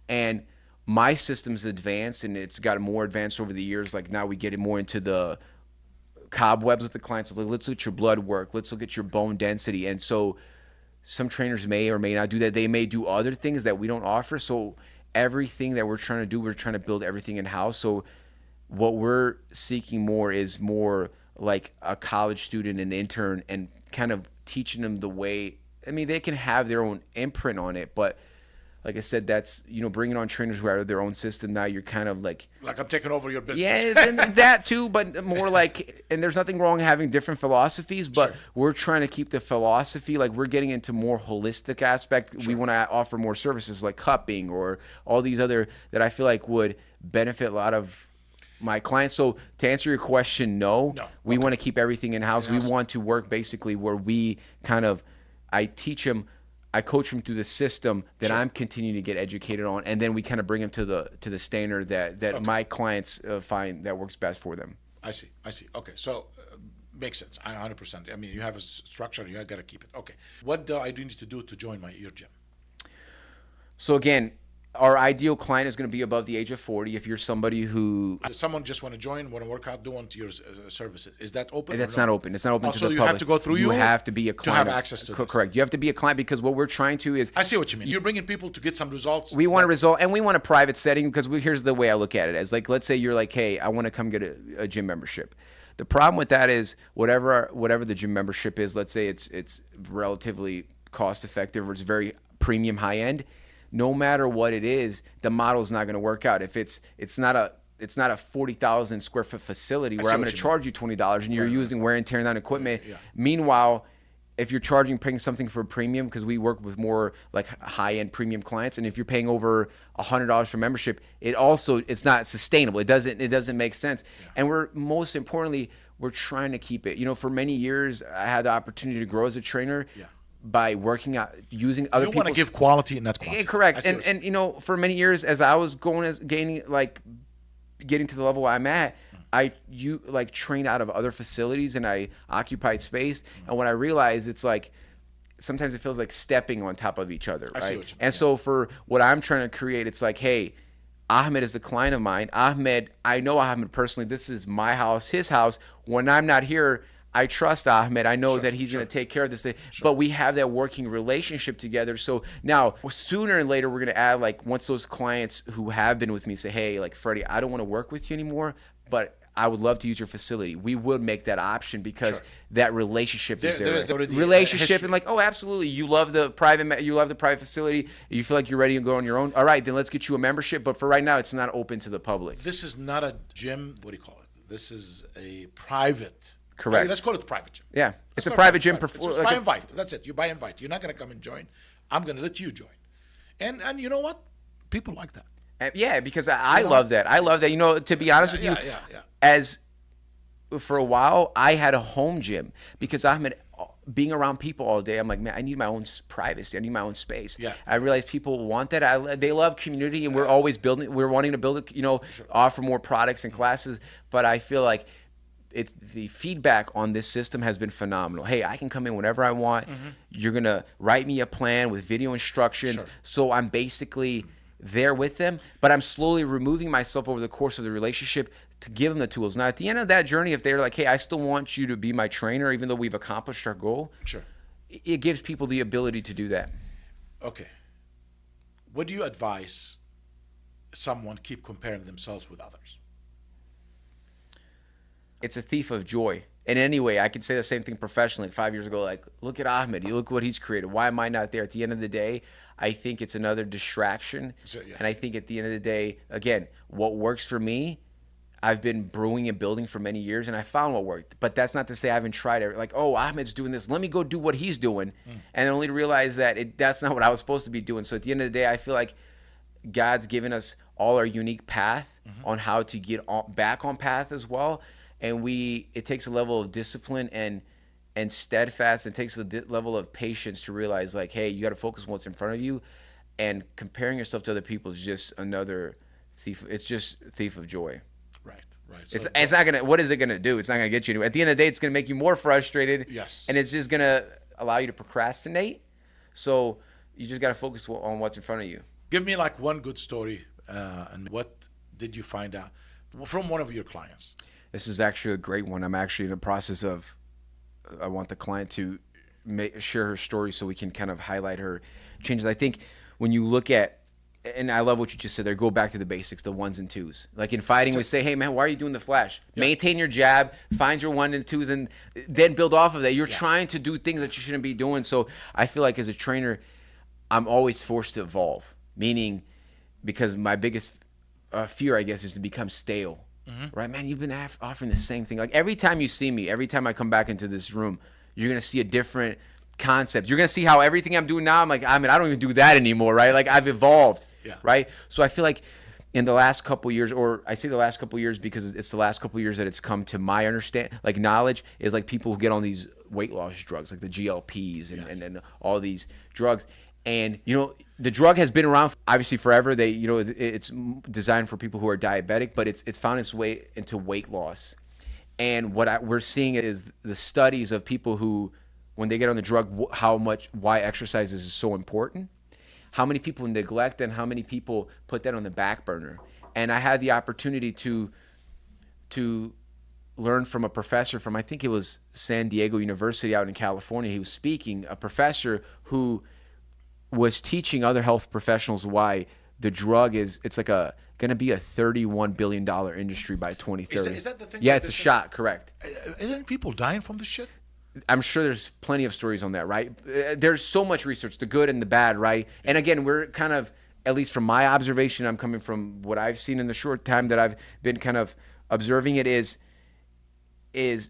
and my system's advanced and it's gotten more advanced over the years. Like now we get it more into the cobwebs with the clients. Like, let's look at your blood work, let's look at your bone density. And so some trainers may or may not do that. They may do other things that we don't offer. So everything that we're trying to do, we're trying to build everything in house. So what we're seeking more is more like a college student, an intern, and kind of teaching them the way. I mean, they can have their own imprint on it, but like I said, that's, you know, bringing on trainers who are their own system. Now you're kind of like I'm taking over your business. yeah, and that too, but more like, and there's nothing wrong having different philosophies, but we're trying to keep the philosophy, like we're getting into more holistic aspect. We want to offer more services like cupping or all these other that I feel like would benefit a lot of my clients. So to answer your question, no. We want to keep everything in-house. We want to work basically where we kind of, I teach them I coach them through the system that Sure. I'm continuing to get educated on, and then we kind of bring them to the standard that my clients find that works best for them. I see. Okay, so makes sense. 100%. I mean, you have a structure. You got to keep it. Okay. What do I need to do to join your gym? So again, our ideal client is going to be above the age of 40. If you're somebody who Someone just want to join, want to work out, do want your services. Is that open? that's not open. It's not open to so the you public. have to go through you have to be a client to have access to this. Correct. You have to be a client because what we're trying to is I see what you mean. You're bringing people to get some results. we want a result, and we want a private setting because here's the way I look at it as like, let's say you're like, hey, I want to come get a gym membership. The problem with that is whatever the gym membership is, let's say it's relatively cost effective or it's very premium high end. No matter what it is, the model is not going to work out. If it's not a 40,000 square foot facility where I'm going to charge you $20 and you're using wear and tear on equipment. Yeah. Meanwhile, if you're paying something for a premium, because we work with more like high-end premium clients, and if you're paying over $100 for membership, it's not sustainable. It doesn't make sense. Yeah. And we're trying to keep it. For many years, I had the opportunity to grow as a trainer. Yeah. By working out, using other people. You want to give quality and not quantity. Correct. And for many years, as I was getting to the level I'm at, I trained out of other facilities and I occupied space. And when I realized it's like, sometimes it feels like stepping on top of each other, right? I see what you mean. And so for what I'm trying to create, it's like, hey, Ahmed is the client of mine. I know Ahmed personally. This is my house, his house. When I'm not here, I trust Ahmed. I know that he's going to take care of this thing. But we have that working relationship together. So now, sooner and later, we're going to add, once those clients who have been with me say, hey, Freddie, I don't want to work with you anymore, but I would love to use your facility. We would make that option because that relationship is there. Relationship and oh, absolutely. You love the private facility. You feel like you're ready to go on your own. All right, then let's get you a membership. But for right now, it's not open to the public. This is not a gym. What do you call it? This is a private. Correct. Let's call it a private gym. Yeah, it's a private gym. It's by invite. That's it. You buy invite. You're not going to come and join. I'm going to let you join. And you know what? People like that. Yeah, because I love that. I love that. To be honest with you, as for a while, I had a home gym because being around people all day, I'm like, man, I need my own privacy. I need my own space. Yeah. I realize people want that. They love community, and we're always building. We're wanting to build, offer more products and classes. But I feel like it's the feedback on this system has been phenomenal. Hey, I can come in whenever I want. Mm-hmm. You're gonna write me a plan with video instructions, so I'm basically there with them. But I'm slowly removing myself over the course of the relationship to give them the tools. Now, at the end of that journey, if they're like, hey, I still want you to be my trainer, even though we've accomplished our goal, it gives people the ability to do that. Okay. What do you advise someone keep comparing themselves with others? It's a thief of joy. And anyway, I could say the same thing professionally. 5 years ago, look at Ahmed. You look what he's created. Why am I not there? At the end of the day, I think it's another distraction. And I think at the end of the day, again, what works for me, I've been brewing and building for many years, and I found what worked. But that's not to say I haven't tried it. Oh, Ahmed's doing this. Let me go do what he's doing. And only to realize that that's not what I was supposed to be doing. So at the end of the day, I feel like God's given us all our unique path on how to get back on path as well. And it takes a level of discipline and steadfast. It takes a level of patience to realize, hey, you got to focus on what's in front of you. And comparing yourself to other people is just another thief. It's just a thief of joy. Right. So it's not gonna. What is it gonna do? It's not gonna get you anywhere. At the end of the day, it's gonna make you more frustrated. Yes. And it's just gonna allow you to procrastinate. So you just gotta focus on what's in front of you. Give me one good story, and what did you find out from one of your clients? This is actually a great one. I'm actually in the process of. I want the client to share her story so we can kind of highlight her changes. I think when you look at. And I love what you just said there. Go back to the basics, the ones and twos. Like in fighting, we say, hey, man, why are you doing the flash? Yeah. Maintain your jab, find your one and twos, and then build off of that. You're trying to do things that you shouldn't be doing. So I feel like as a trainer, I'm always forced to evolve, meaning because my biggest fear, I guess, is to become stale. Right, man, you've been offering the same thing. Like every time you see me, every time I come back into this room, you're going to see a different concept. You're going to see how everything I'm doing now, I'm like, I don't even do that anymore, right? Like I've evolved. Yeah. Right. So I feel like in the last couple of years, or I say the last couple of years because it's the last couple of years that it's come to my understand, knowledge is people who get on these weight loss drugs like the GLPs and all these drugs. And, you know, the drug has been around obviously forever. It's designed for people who are diabetic, but it's found its way into weight loss. And we're seeing is the studies of people who, when they get on the drug, why exercise is so important, how many people neglect and how many people put that on the back burner. And I had the opportunity to learn from a professor from, I think it was San Diego University out in California. He was speaking, a professor who was teaching other health professionals why the drug it's like going to be a $31 billion industry by 2030. Is that the thing? Yeah, it's a shot, correct. Isn't people dying from this shit? I'm sure there's plenty of stories on that, right? There's so much research, the good and the bad, right? And again, we're kind of, at least from my observation, I'm coming from what I've seen in the short time that I've been kind of observing it is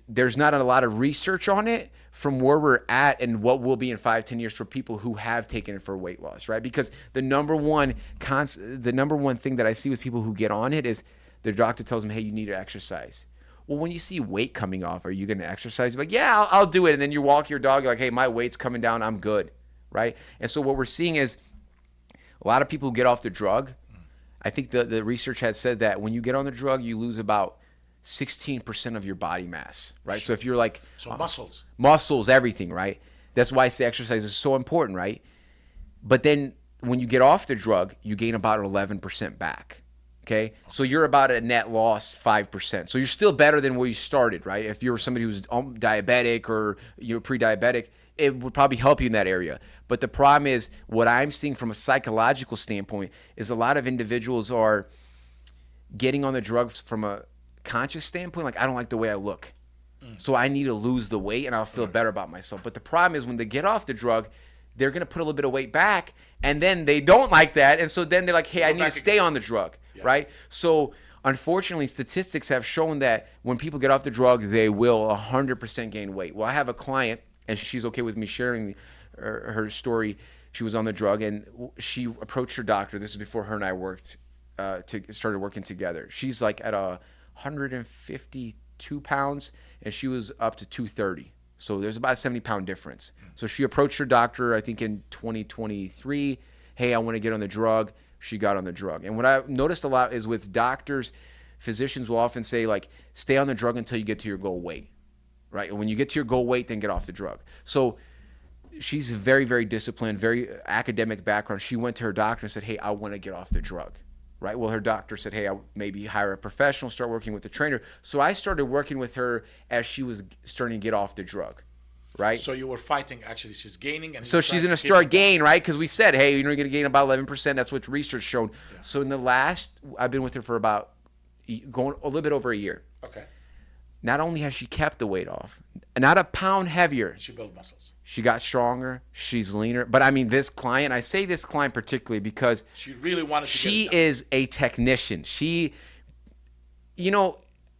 there's not a lot of research on it from where we're at and what will be in 5-10 years for people who have taken it for weight loss, right? Because the number one thing that I see with people who get on it is their doctor tells them, hey, you need to exercise. Well, when you see weight coming off, are you going to exercise? You're like, yeah, I'll do it. And then you walk your dog, you're like, hey, my weight's coming down, I'm good, right? And so what we're seeing is a lot of people who get off the drug, I think the research had said that when you get on the drug, you lose about 16% of your body mass, right? So if you're like... So muscles, everything, right? That's why I say exercise is so important, right? But then when you get off the drug, you gain about 11% back, okay? So you're about a net loss 5%. So you're still better than where you started, right? If you were somebody who's diabetic or you're pre-diabetic, it would probably help you in that area. But the problem is what I'm seeing from a psychological standpoint is a lot of individuals are getting on the drugs from a conscious standpoint, like I don't like the way I look, so I need to lose the weight and I'll feel better about myself. But the problem is when they get off the drug, they're going to put a little bit of weight back and then they don't like that, and so then they're like, hey, I need to stay on the drug, right? So unfortunately, statistics have shown that when people get off the drug, they will 100% gain weight. Well, I have a client and she's okay with me sharing her story. She was on the drug and she approached her doctor. This is before her and I started working together. She's like at 152 pounds and she was up to 230. So there's about a 70-pound difference. So she approached her doctor, I think in 2023. Hey, I want to get on the drug. She got on the drug. And what I've noticed a lot is with doctors, physicians will often say, like, stay on the drug until you get to your goal weight, right? And when you get to your goal weight, then get off the drug. So she's very, very disciplined, very academic background. She went to her doctor and said, hey, I want to get off the drug. Right. Well, her doctor said, hey, I'll maybe hire a professional, start working with a trainer. So I started working with her as she was starting to get off the drug. Right. So you were fighting, actually. She's gaining. And so she's going to start gain, right? Because we said, hey, you're going to gain about 11%. That's what research showed. Yeah. So I've been with her for about going a little bit over a year. Okay. Not only has she kept the weight off, not a pound heavier. She built muscles. She got stronger. She's leaner. But I mean, this client, I say this client particularly because she really wanted to she get it done. is a technician. She,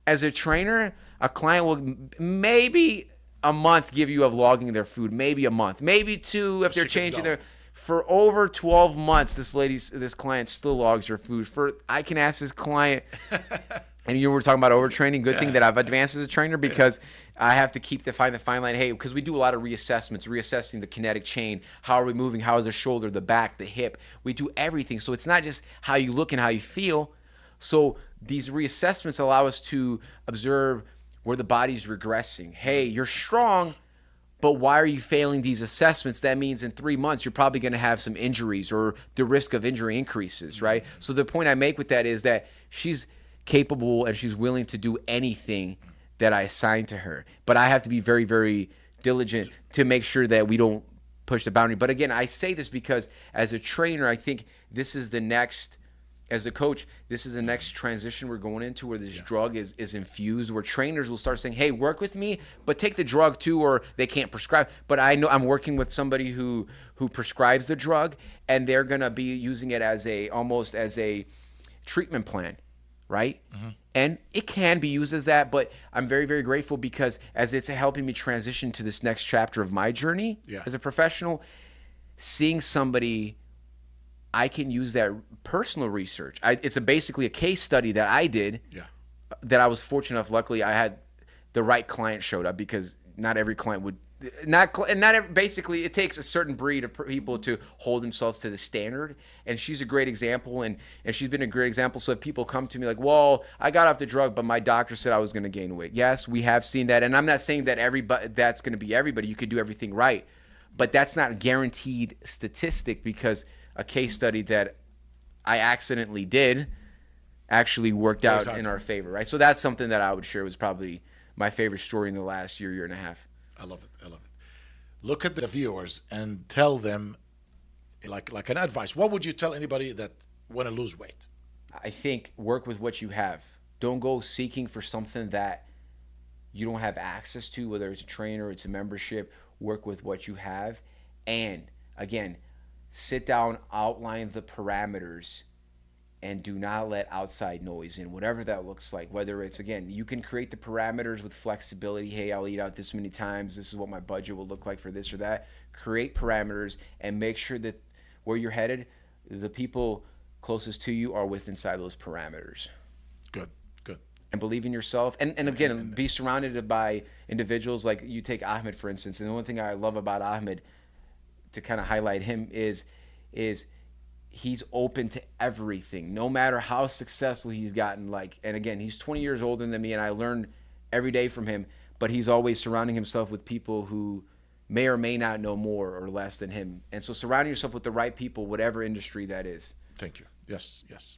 as a trainer, a client will maybe a month give you of logging their food, maybe a month, maybe 2 if they're changing their. For over 12 months, this client still logs her food. I can ask this client, and you were talking about overtraining. Good thing that I've advanced as a trainer because I have to find the fine line. Hey, because we do a lot of reassessments, reassessing the kinetic chain. How are we moving? How is the shoulder, the back, the hip? We do everything. So it's not just how you look and how you feel. So these reassessments allow us to observe where the body's regressing. Hey, you're strong, but why are you failing these assessments? That means in 3 months, you're probably going to have some injuries or the risk of injury increases, right? So the point I make with that is that she's capable and she's willing to do anything that I assign to her. But I have to be very, very diligent to make sure that we don't push the boundary. But again, I say this because as a trainer, I think this is the next, as a coach, this is the next transition we're going into where this drug is infused, where trainers will start saying, hey, work with me, but take the drug too, or they can't prescribe. But I know I'm working with somebody who prescribes the drug, and they're going to be using it almost as a treatment plan, right? Mm-hmm. And it can be used as that, but I'm very, very grateful because as it's helping me transition to this next chapter of my journey as a professional, seeing somebody, I can use that personal research. It's basically a case study that I did that I was fortunate enough. Luckily, I had the right client showed up because not every client would Basically it takes a certain breed of people to hold themselves to the standard, and she's a great example, and she's been a great example. So if people come to me like, well, I got off the drug but my doctor said I was going to gain weight, yes, we have seen that, and I'm not saying that that's going to be everybody. You could do everything right, but that's not a guaranteed statistic, because a case study that I accidentally did actually worked out in our favor, right? So that's something that I would share was probably my favorite story in the last year and a half. I love it. I love it. Look at the viewers and tell them, like an advice. What would you tell anybody that want to lose weight? I think work with what you have. Don't go seeking for something that you don't have access to, whether it's a trainer, it's a membership. Work with what you have. And again, sit down, outline the parameters, and do not let outside noise in, whatever that looks like. Whether it's, again, you can create the parameters with flexibility. Hey, I'll eat out this many times. This is what my budget will look like for this or that. Create parameters and make sure that where you're headed, the people closest to you are within inside those parameters. Good, good. And believe in yourself. And again, be surrounded by individuals. Like you take Ahmed, for instance. And the one thing I love about Ahmed, to kind of highlight him, is he's open to everything, no matter how successful he's gotten. Like, and again, he's 20 years older than me, and I learn every day from him, but he's always surrounding himself with people who may or may not know more or less than him. And so surrounding yourself with the right people, whatever industry that is. Thank you. Yes, yes.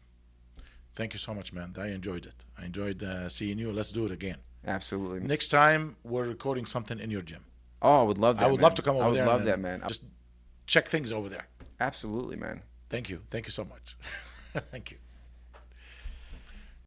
Thank you so much, man. I enjoyed it. I enjoyed seeing you. Let's do it again. Absolutely. Next time, we're recording something in your gym. Oh, I would love that, I would love to come over there. I would love that, man. Just check things over there. Absolutely, man. Thank you. Thank you so much. Thank you.